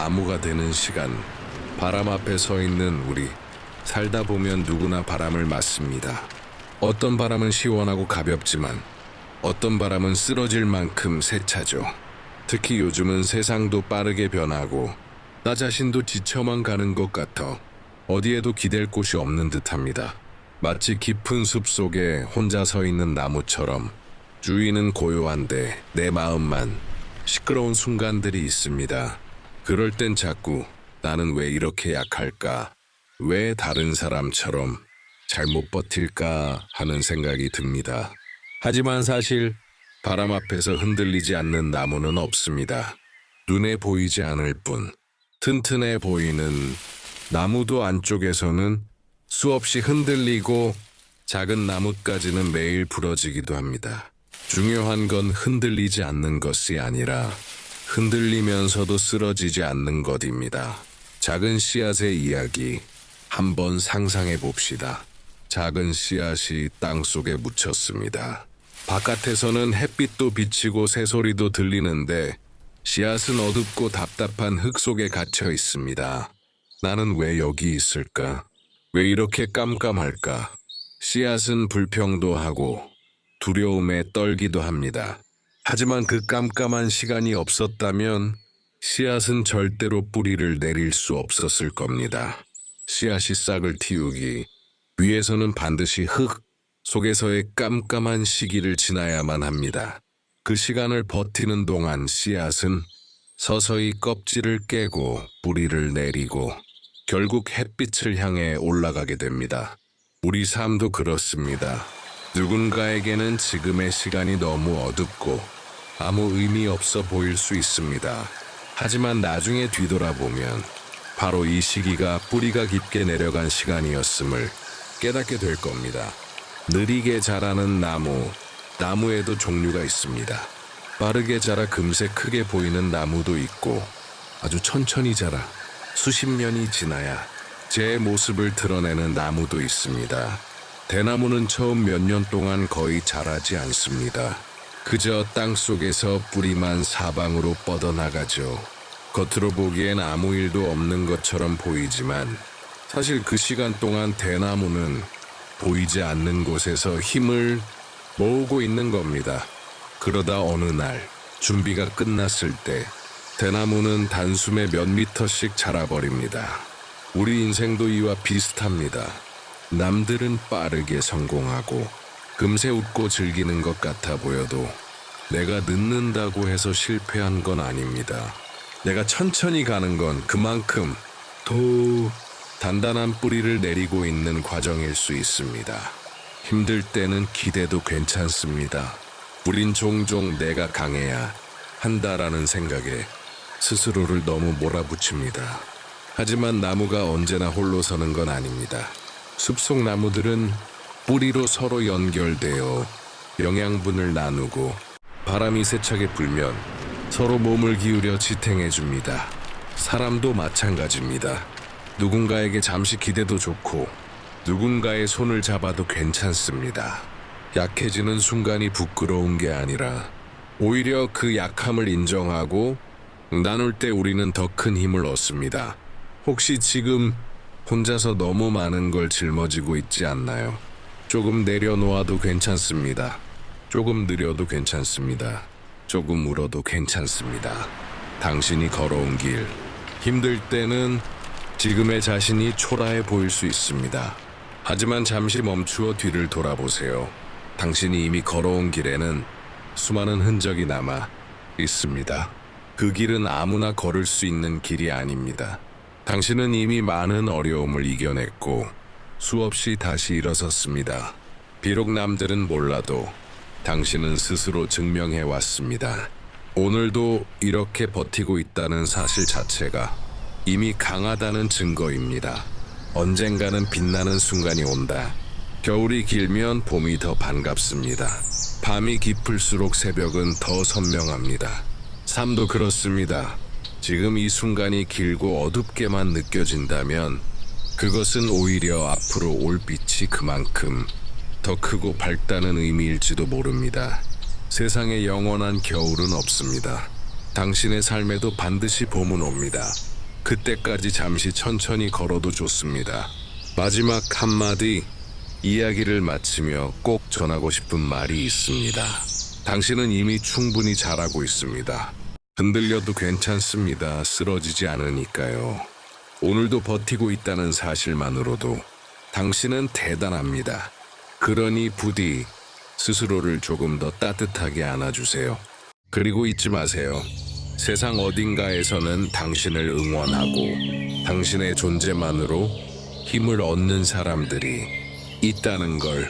나무가 되는 시간. 바람 앞에 서 있는 우리. 살다 보면 누구나 바람을 맞습니다. 어떤 바람은 시원하고 가볍지만 어떤 바람은 쓰러질 만큼 세차죠. 특히 요즘은 세상도 빠르게 변하고 나 자신도 지쳐만 가는 것 같아 어디에도 기댈 곳이 없는 듯합니다. 마치 깊은 숲 속에 혼자 서 있는 나무처럼 주위는 고요한데 내 마음만 시끄러운 순간들이 있습니다. 그럴 땐 자꾸 나는 왜 이렇게 약할까? 왜 다른 사람처럼 잘 못 버틸까 하는 생각이 듭니다. 하지만 사실 바람 앞에서 흔들리지 않는 나무는 없습니다. 눈에 보이지 않을 뿐 튼튼해 보이는 나무도 안쪽에서는 수없이 흔들리고 작은 나뭇가지는 매일 부러지기도 합니다. 중요한 건 흔들리지 않는 것이 아니라 흔들리면서도 쓰러지지 않는 것입니다. 작은 씨앗의 이야기 한번 상상해 봅시다. 작은 씨앗이 땅 속에 묻혔습니다. 바깥에서는 햇빛도 비치고 새소리도 들리는데 씨앗은 어둡고 답답한 흙 속에 갇혀 있습니다. 나는 왜 여기 있을까? 왜 이렇게 깜깜할까? 씨앗은 불평도 하고 두려움에 떨기도 합니다. 하지만 그 깜깜한 시간이 없었다면 씨앗은 절대로 뿌리를 내릴 수 없었을 겁니다. 씨앗이 싹을 틔우기 위해서는 반드시 흙 속에서의 깜깜한 시기를 지나야만 합니다. 그 시간을 버티는 동안 씨앗은 서서히 껍질을 깨고 뿌리를 내리고 결국 햇빛을 향해 올라가게 됩니다. 우리 삶도 그렇습니다. 누군가에게는 지금의 시간이 너무 어둡고 아무 의미 없어 보일 수 있습니다. 하지만 나중에 뒤돌아보면 바로 이 시기가 뿌리가 깊게 내려간 시간이었음을 깨닫게 될 겁니다. 느리게 자라는 나무에도 종류가 있습니다. 빠르게 자라 금세 크게 보이는 나무도 있고 아주 천천히 자라 수십 년이 지나야 제 모습을 드러내는 나무도 있습니다. 대나무는 처음 몇 년 동안 거의 자라지 않습니다. 그저 땅 속에서 뿌리만 사방으로 뻗어나가죠. 겉으로 보기엔 아무 일도 없는 것처럼 보이지만 사실 그 시간 동안 대나무는 보이지 않는 곳에서 힘을 모으고 있는 겁니다. 그러다 어느 날 준비가 끝났을 때 대나무는 단숨에 몇 미터씩 자라버립니다. 우리 인생도 이와 비슷합니다. 남들은 빠르게 성공하고 금세 웃고 즐기는 것 같아 보여도 내가 늦는다고 해서 실패한 건 아닙니다. 내가 천천히 가는 건 그만큼 더 단단한 뿌리를 내리고 있는 과정일 수 있습니다. 힘들 때는 기대도 괜찮습니다. 우린 종종 내가 강해야 한다라는 생각에 스스로를 너무 몰아붙입니다. 하지만 나무가 언제나 홀로 서는 건 아닙니다. 숲속 나무들은 뿌리로 서로 연결되어 영양분을 나누고 바람이 세차게 불면 서로 몸을 기울여 지탱해 줍니다. 사람도 마찬가지입니다. 누군가에게 잠시 기대도 좋고 누군가의 손을 잡아도 괜찮습니다. 약해지는 순간이 부끄러운 게 아니라 오히려 그 약함을 인정하고 나눌 때 우리는 더 큰 힘을 얻습니다. 혹시 지금 혼자서 너무 많은 걸 짊어지고 있지 않나요? 조금 내려놓아도 괜찮습니다. 조금 느려도 괜찮습니다. 조금 울어도 괜찮습니다. 당신이 걸어온 길, 힘들 때는 지금의 자신이 초라해 보일 수 있습니다. 하지만 잠시 멈추어 뒤를 돌아보세요. 당신이 이미 걸어온 길에는 수많은 흔적이 남아 있습니다. 그 길은 아무나 걸을 수 있는 길이 아닙니다. 당신은 이미 많은 어려움을 이겨냈고 수없이 다시 일어섰습니다. 비록 남들은 몰라도 당신은 스스로 증명해 왔습니다. 오늘도 이렇게 버티고 있다는 사실 자체가 이미 강하다는 증거입니다. 언젠가는 빛나는 순간이 온다. 겨울이 길면 봄이 더 반갑습니다. 밤이 깊을수록 새벽은 더 선명합니다. 삶도 그렇습니다. 지금 이 순간이 길고 어둡게만 느껴진다면 그것은 오히려 앞으로 올 빛이 그만큼 더 크고 밝다는 의미일지도 모릅니다. 세상에 영원한 겨울은 없습니다. 당신의 삶에도 반드시 봄은 옵니다. 그때까지 잠시 천천히 걸어도 좋습니다. 마지막 한마디, 이야기를 마치며 꼭 전하고 싶은 말이 있습니다. 당신은 이미 충분히 잘하고 있습니다. 흔들려도 괜찮습니다. 쓰러지지 않으니까요. 오늘도 버티고 있다는 사실만으로도 당신은 대단합니다. 그러니 부디 스스로를 조금 더 따뜻하게 안아주세요. 그리고 잊지 마세요. 세상 어딘가에서는 당신을 응원하고 당신의 존재만으로 힘을 얻는 사람들이 있다는 걸